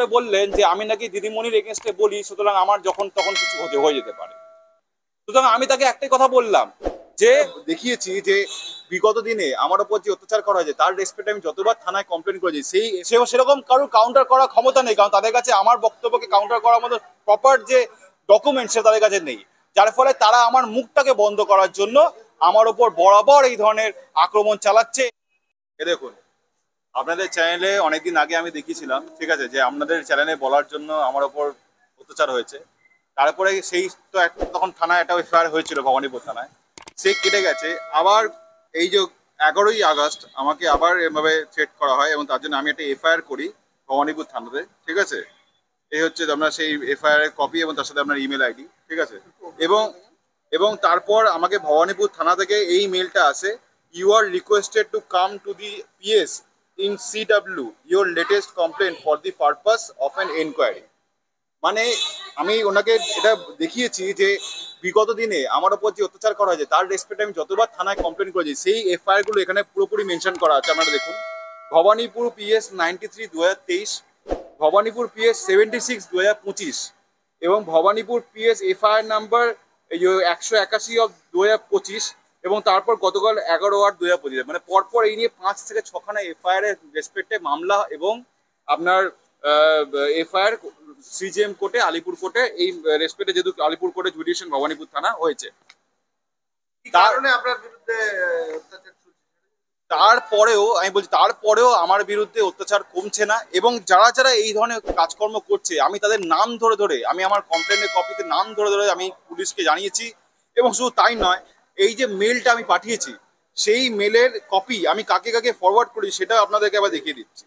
করে বললেন যে আমি নাকি দিদিমণির এগেনস্টে বলি, সুতরাং আমার যখন তখন কিছু হয়ে যেতে পারে। সুতরাং আমি তাকে একটাই কথা বললাম যে দেখিয়েছি যে বিগত দিনে আমার ওপর যে অত্যাচার করা হয়েছে তার রেসপেক্টে আমি যতবার থানায় কমপ্লেন করেছি, সেরকম কারোর কাউন্টার করার ক্ষমতা নেই, কারণ তাদের কাছে আমার বক্তব্যকে কাউন্টার করার মতো প্রপার যে ডকুমেন্ট সে তাদের কাছে নেই। যার ফলে তারা আমার মুখটাকে বন্ধ করার জন্য আমার ওপর বরাবর এই ধরনের আক্রমণ চালাচ্ছে। এ দেখুন, আপনাদের চ্যানেলে অনেকদিন আগে আমি দেখিয়েছিলাম, ঠিক আছে, যে আপনাদের চ্যানেলে বলার জন্য আমার ওপর অত্যাচার হয়েছে। তারপরে সেই তো তখন থানায় একটা এফআইআর হয়েছিল ভবানীপুর থানায়, সে কেটে গেছে। আবার এই যে 11ই আগস্ট আমাকে আবার এভাবে থ্রেট করা হয় এবং তার জন্য আমি একটা এফআইআর করি ভবানীপুর থানাতে, ঠিক আছে। এই হচ্ছে আপনার সেই এফআইআর এর কপি এবং তার সাথে আপনার ইমেল আইডি, ঠিক আছে। এবং এবং তারপর আমাকে ভবানীপুর থানা থেকে এই মেলটা আসে, you are requested to come to the PS in CW your latest complain for the purpose of an enquiry. মানে আমি ওনাকে এটা দেখিয়েছি যে বিগত দিনে আমার ওপর যে অত্যাচার করা হয়েছে তার রেসপেক্টে আমি যতবার থানায় কমপ্লেন করেছি, সেই এফআইআর গুলো এখানে পুরোপুরি মেনশন করা আছে। আপনারা দেখুন, ভবানীপুর পিএস 93 2023, ভবানীপুর পিএস 76 2025 এবং Bhowanipore PS FIR number 181 of 2025 এবং তারপর গতকাল 11/8/2025। মানে পরপর এই নিয়ে 5 থেকে 6খানা এফআইআর এর রেসপেক্টে মামলা এবং আপনার এফআইআর সিজিএম কোর্টে, আলিপুর কোর্টে, এই রেসপেক্টে যেহেতু আলিপুর কোর্টে জুডিশিয়াল ভবানীপুর থানা হয়েছে, কারণে আপনার বিরুদ্ধে তারপরেও আমি বলছি, তারপরেও আমার বিরুদ্ধে অত্যাচার কমছে না। এবং যারা যারা এই ধরনের কাজকর্ম করছে আমি তাদের নাম ধরে ধরে, আমি আমার কমপ্লেনের কপিতে নাম ধরে ধরে আমি পুলিশকে জানিয়েছি। এবং শুধু তাই নয়, এই যে মেলটা আমি পাঠিয়েছি সেই মেলের কপি আমি কাকে কাকে ফরওয়ার্ড করি সেটা আপনাদেরকে আবার দেখিয়ে দিচ্ছি।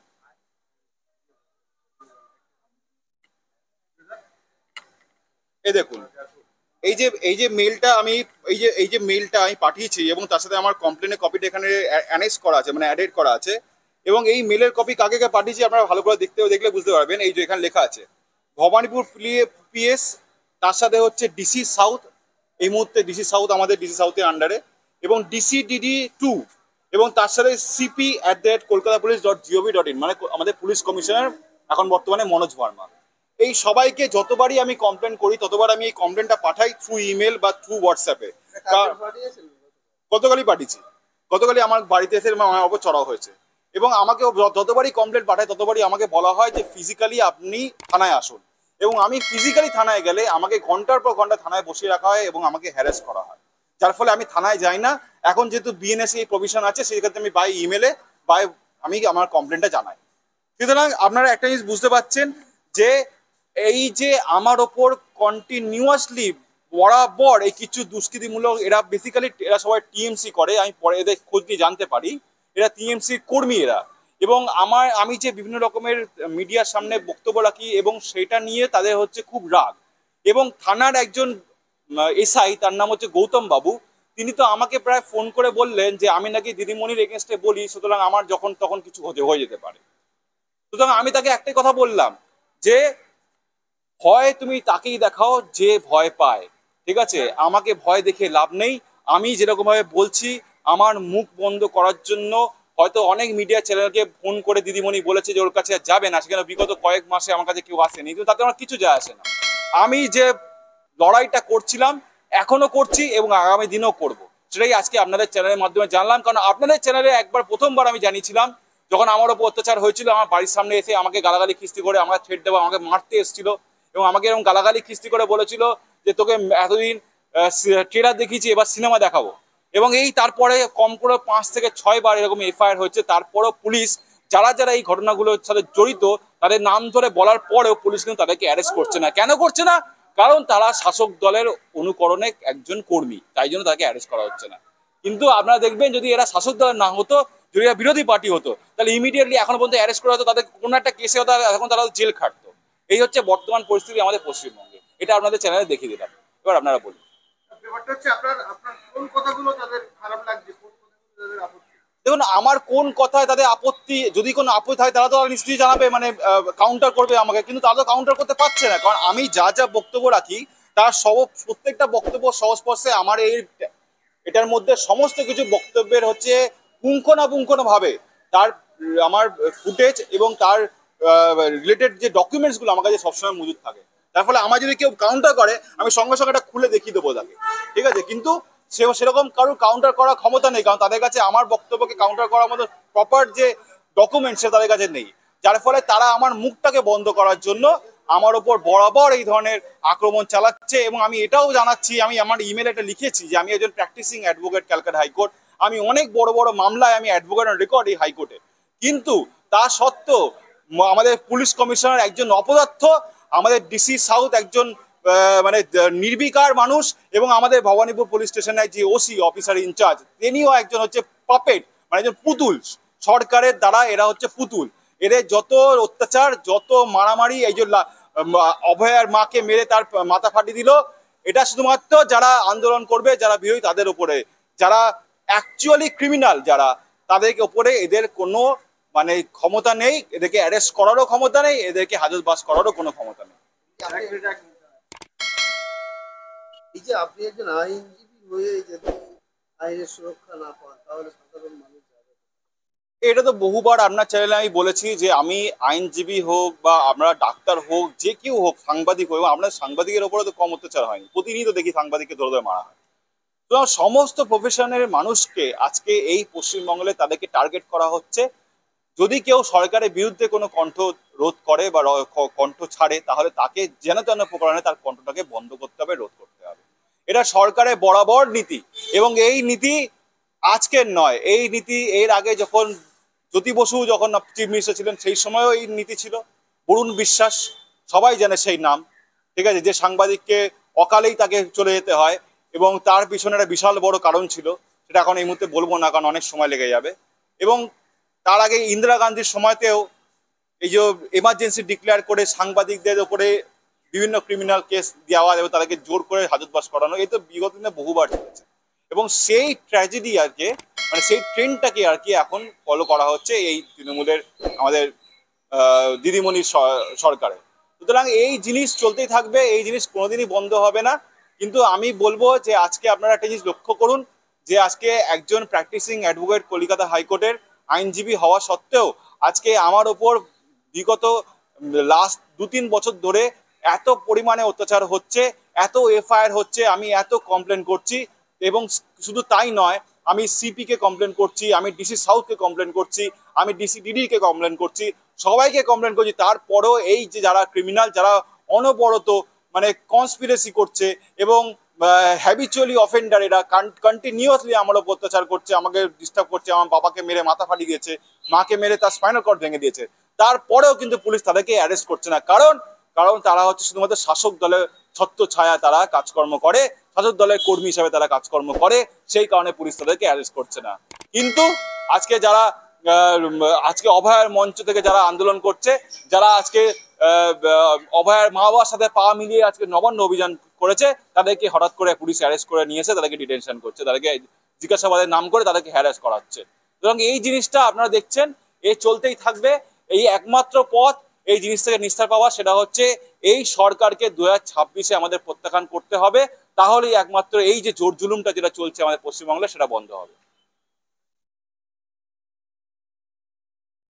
এই দেখুন, এই যে মেলটা আমি এই যে মেলটা আমি পাঠিয়েছি এবং তার সাথে আমার কমপ্লেনের কপিটা এখানে অ্যানেক্স করা আছে, মানে অ্যাডেড করা আছে। এবং এই মেলের কপি কাকে কাকে পাঠিয়েছি আপনারা ভালো করে দেখলে বুঝতে পারবেন। এই যে এখানে লেখা আছে ভবানীপুর পিএস, তার সাথে হচ্ছে ডিসি সাউথ, এই মুহূর্তে ডিসি সাউথ আমাদের ডিসি সাউথের আন্ডারে, এবং DCDD2, এবং তার সাথে cp@kolkatapolice.gov.in, মানে আমাদের পুলিশ কমিশনার এখন বর্তমানে মনোজ ভার্মা। এই সবাইকে যতবারই আমি কমপ্লেন করি ততবার আমি এই কমপ্লেনটা পাঠাই থ্রু ইমেল বা থ্রু হোয়াটসঅ্যাপে। গতকালই পাঠিয়েছি, গতকালই আমার বাড়িতে এসে আমার ওপর চড়াও হয়েছে। এবং আমাকে যতবারই কমপ্লেন পাঠায় ততবারই আমাকে বলা হয় যে ফিজিক্যালি আপনি থানায় আসুন। এবং আমি ফিজিক্যালি থানায় গেলে আমাকে ঘন্টার পর ঘন্টা থানায় বসিয়ে রাখা হয় এবং আমাকে হ্যারাস করা হয়, যার ফলে আমি থানায় যাই না। এখন যেহেতু বিএনএসএ এই প্রভিশন আছে, সেক্ষেত্রে আমি বাই ইমেলে আমি আমার কমপ্লেনটা জানাই। সুতরাং আপনারা একটা জিনিস বুঝতে পারছেন যে এই যে আমার ওপর কন্টিনিউয়াসলি বরাবর এই কিছু দুষ্কৃতিমূলক, এরা সবাই টিএমসি করে, আমি পরে এদের খোঁজ নিয়ে জানতে পারি এরা টিএমসি কর্মী এরা। এবং আমি যে বিভিন্ন রকমের মিডিয়ার সামনে বক্তব্য রাখি এবং সেটা নিয়ে তাদের হচ্ছে খুব রাগ। এবং থানার একজন এসআই, তার নাম হচ্ছে গৌতম বাবু, তিনি তো আমাকে প্রায় ফোন করে বললেন যে আমি নাকি দিদিমণির এগেনস্টে বলি, সুতরাং আমার যখন তখন কিছু হয়ে যেতে পারে। সুতরাং আমি তাকে একটাই কথা বললাম যে ভয় তুমি তাকেই দেখাও যে ভয় পায়, ঠিক আছে। আমাকে ভয় দেখে লাভ নেই। আমি যেরকম ভাবে বলছি আমার মুখ বন্ধ করার জন্য হয়তো অনেক মিডিয়া চ্যানেলকে ফোন করে দিদিমণি বলেছে যে ওর কাছে আর যাবে না, সেখানে বিগত কয়েক মাসে আমার কাছে কেউ আসেনি, কিন্তু তাতে আমার কিছু যায় আসে না। আমি যে লড়াইটা করছিলাম এখনো করছি এবং আগামী দিনেও করব, সেটাই আজকে আপনাদের চ্যানেলের মাধ্যমে জানলাম। কারণ আপনাদের চ্যানেলে প্রথমবার আমি জানিয়েছিলাম যখন আমার ওপর অত্যাচার হয়েছিল, আমার বাড়ির সামনে এসে আমাকে গালাগালি খিস্তি করে আমাকে থ্রেট দেওয়া, আমাকে মারতে এসেছিল এবং আমাকে এরকম গালাগালি খিস্তি করে বলেছিল যে তোকে এতদিন ট্রেলার দেখিয়েছি, এবার সিনেমা দেখাবো। এবং এই তারপরে কম করে 5 থেকে 6 বার এরকম এফআইআর হচ্ছে। তারপরেও পুলিশ যারা যারা এই ঘটনাগুলোর সাথে জড়িত তাদের নাম ধরে বলার পরেও পুলিশ কিন্তু তাদেরকে অ্যারেস্ট করছে না। কেন করছে না? কারণ তারা শাসক দলের অনুকরণে একজন কর্মী, তাই জন্য তাকে অ্যারেস্ট করা হচ্ছে না। কিন্তু আপনারা দেখবেন যদি এরা শাসক দলের না হতো, যদি এরা বিরোধী পার্টি হতো, তাহলে ইমিডিয়েটলি এখন পর্যন্ত অ্যারেস্ট করা হতো, তাদের কোনো একটা কেসে হতো, এখন তারা জেল খাটতো। এই হচ্ছে বর্তমান পরিস্থিতি আমাদের পশ্চিমবঙ্গে। এটা আপনাদের চ্যানেলে দেখিয়ে দিলাম, এবার আপনারা বলুন। দেখুন, আমার কোন কথায় তাদের আপত্তি, যদি কোনো আপত্তি থাকে তারা তো নিশ্চয়ই জানাবে, মানে কাউন্টার করবে আমাকে, কিন্তু তারা তো কাউন্টার করতে পারছে না। কারণ আমি যা যা বক্তব্য রাখি তার প্রত্যেকটা বক্তব্য সংস্পর্শে আমার এটার মধ্যে সমস্ত কিছু বক্তব্যের হচ্ছে পুঙ্খানুপুঙ্খভাবে তার আমার ফুটেজ এবং তার রিলেটেড যে ডকুমেন্টসগুলো আমার কাছে সবসময় মজুদ থাকে। তার ফলে আমার যদি কেউ কাউন্টার করে আমি সঙ্গে সঙ্গে এটা খুলে দেখিয়ে দেবো তাকে, ঠিক আছে? কিন্তু সেরকম কারোর কাউন্টার করার ক্ষমতা নেই, কারণ তাদের কাছে আমার বক্তব্যকে কাউন্টার করার মতো প্রপার যে ডকুমেন্ট সে তাদের কাছে নেই। যার ফলে তারা আমার মুখটাকে বন্ধ করার জন্য আমার ওপর বরাবর এই ধরনের আক্রমণ চালাচ্ছে। এবং আমি এটাও জানাচ্ছি, আমি আমার ইমেলে এটা লিখেছি যে আমি একজন প্র্যাকটিসিং অ্যাডভোকেট ক্যালকাটা হাইকোর্ট, আমি অনেক বড় বড় মামলায় আমি অ্যাডভোকেট অন রেকর্ড এই হাইকোর্টে, কিন্তু তা সত্ত্বেও আমাদের পুলিশ কমিশনার একজন অপদার্থ, আমাদের ডিসি সাউথ একজন মানে নির্বিকার মানুষ, এবং আমাদের ভবানীপুর পুলিশ স্টেশনের যে ওসি অফিসার ইনচার্জ তিনিও একজন হচ্ছে পাপেট, মানে একজন পুতুল। সরকারের দ্বারা এরা হচ্ছে পুতুল। এদের যত অত্যাচার, যত মারামারি, এই যে অভয়ার মাকে মেরে তার মাথা ফাটিয়ে দিল, এটা শুধুমাত্র যারা আন্দোলন করবে, যারা বিরোধী তাদের উপরে, যারা অ্যাকচুয়ালি ক্রিমিনাল যারা, তাদের উপরে এদের কোনো মানে ক্ষমতা নেই, এদেরকে অ্যারেস্ট করারও ক্ষমতা নেই, এদেরকে হাজতবাস করারও কোনো ক্ষমতা নেই। এই যে আপনি একজন আইনজীবী হয়ে যদি আইনের সুরক্ষা না পান তাহলে সাধারণ মানুষ যাবে। এটা তো বহুবার আপনার চ্যানেলে আমি বলেছি যে আমি আইনজীবী হোক বা আমরা ডাক্তার হোক, যে কেউ হোক, সাংবাদিক হোক, আপনার সাংবাদিকের ওপরে তো কম অত্যাচার হয়নি, প্রতিনিয়ত দেখি সাংবাদিককে ধরে ধরে মারা হয়। তো সমস্ত প্রফেশনের মানুষকে আজকে এই পশ্চিমবঙ্গে তাদেরকে টার্গেট করা হচ্ছে। যদি কেউ সরকারের বিরুদ্ধে কোনো কণ্ঠ রোধ করে বা কণ্ঠ ছাড়ে, তাহলে তাকে যেন তেন প্রকারে তার কণ্ঠটাকে বন্ধ করতে হবে, রোধ করতে হবে। এটা সরকারের বরাবর নীতি, এবং এই নীতি আজকের নয়, এই নীতি এর আগে যখন জ্যোতি বসু যখন চিফ মিনিস্টার ছিলেন সেই সময়ও এই নীতি ছিল। বরুণ বিশ্বাস সবাই জানে সেই নাম, ঠিক আছে, যে সাংবাদিককে অকালেই তাকে চলে যেতে হয়, এবং তার পিছনে একটা বিশাল বড় কারণ ছিল, সেটা এখন এই মুহূর্তে বলবো না কারণ অনেক সময় লেগে যাবে। এবং তার আগে ইন্দিরা গান্ধীর সময়তেও এই যে এমার্জেন্সি ডিক্লেয়ার করে সাংবাদিকদের ওপরে বিভিন্ন ক্রিমিনাল কেস দেওয়া এবং তাদেরকে জোর করে হাজতবাস করানো, এই তো বিগত দিনে বহুবার চলেছে। এবং সেই ট্র্যাজেডি আর কি, মানে সেই ট্রেন্ডটাকে আর কি এখন ফলো করা হচ্ছে এই তৃণমূলের আমাদের দিদিমণি সরকারে। সুতরাং এই জিনিস চলতেই থাকবে, এই জিনিস কোনোদিনই বন্ধ হবে না। কিন্তু আমি বলবো যে আজকে আপনারা একটা জিনিস লক্ষ্য করুন, যে আজকে একজন প্র্যাকটিসিং অ্যাডভোকেট কলকাতা হাইকোর্টের আইনজীবী হওয়া সত্ত্বেও আজকে আমার ওপর বিগত লাস্ট 2-3 বছর ধরে এত পরিমাণে অত্যাচার হচ্ছে, এত এফআইআর হচ্ছে, আমি এত কমপ্লেন করছি। এবং শুধু তাই নয়, আমি সিপিকে কমপ্লেন করছি, আমি ডিসি সাউথকে কমপ্লেন করছি, আমি ডিসি ডিডিকে কমপ্লেন করছি, সবাইকে কমপ্লেন করছি। তারপরেও এই যে যারা ক্রিমিনাল, যারা অনবরত মানে কনস্পিরেসি করছে এবং হ্যাবিচুয়ালি অফেন্ডার, এরা কন্টিনিউয়াসলি আমার উপর অত্যাচার করছে, আমাকে ডিস্টার্ব করছে, আমার বাবাকে মেরে মাথা ফাটিয়ে দিয়েছে, মাকে মেরে তার স্পাইনাল কর্ড ভেঙে দিয়েছে, তারপরেও কিন্তু পুলিশ তাদেরকে অ্যারেস্ট করছে না। কারণ কারণ তারা হচ্ছে শুধুমাত্র শাসক দলের ছত্র ছায়া তারা কাজকর্ম করে, শাসক দলের কর্মী হিসাবে তারা কাজকর্ম করে, সেই কারণে পুলিশ তাদেরকে অ্যারেস্ট করছে না। কিন্তু আজকে যারা আজকে অভয়ার মঞ্চ থেকে যারা আন্দোলন করছে, যারা আজকে অভয়ার মা বাবার সাথে পা মিলিয়ে আজকে নবান্ন অভিযান করেছে, তাদেরকে হঠাৎ করে পুলিশ অ্যারেস্ট করে নিয়ে এসে তাদেরকে ডিটেনশন করছে, তাদেরকে জিজ্ঞাসাবাদের নাম করে তাদেরকে হ্যারাস করা হচ্ছে। সুতরাং এই জিনিসটা আপনারা দেখছেন, এ চলতেই থাকবে। এই একমাত্র পথ এই জিনিস থেকে নিস্তার পাওয়া, সেটা হচ্ছে এই সরকারকে 2026-এ আমাদের প্রত্যাখ্যান করতে হবে। তাহলেই একমাত্র এই যে জোর জুলুমটা যেটা চলছে আমাদের পশ্চিমবাংলায় সেটা বন্ধ হবে।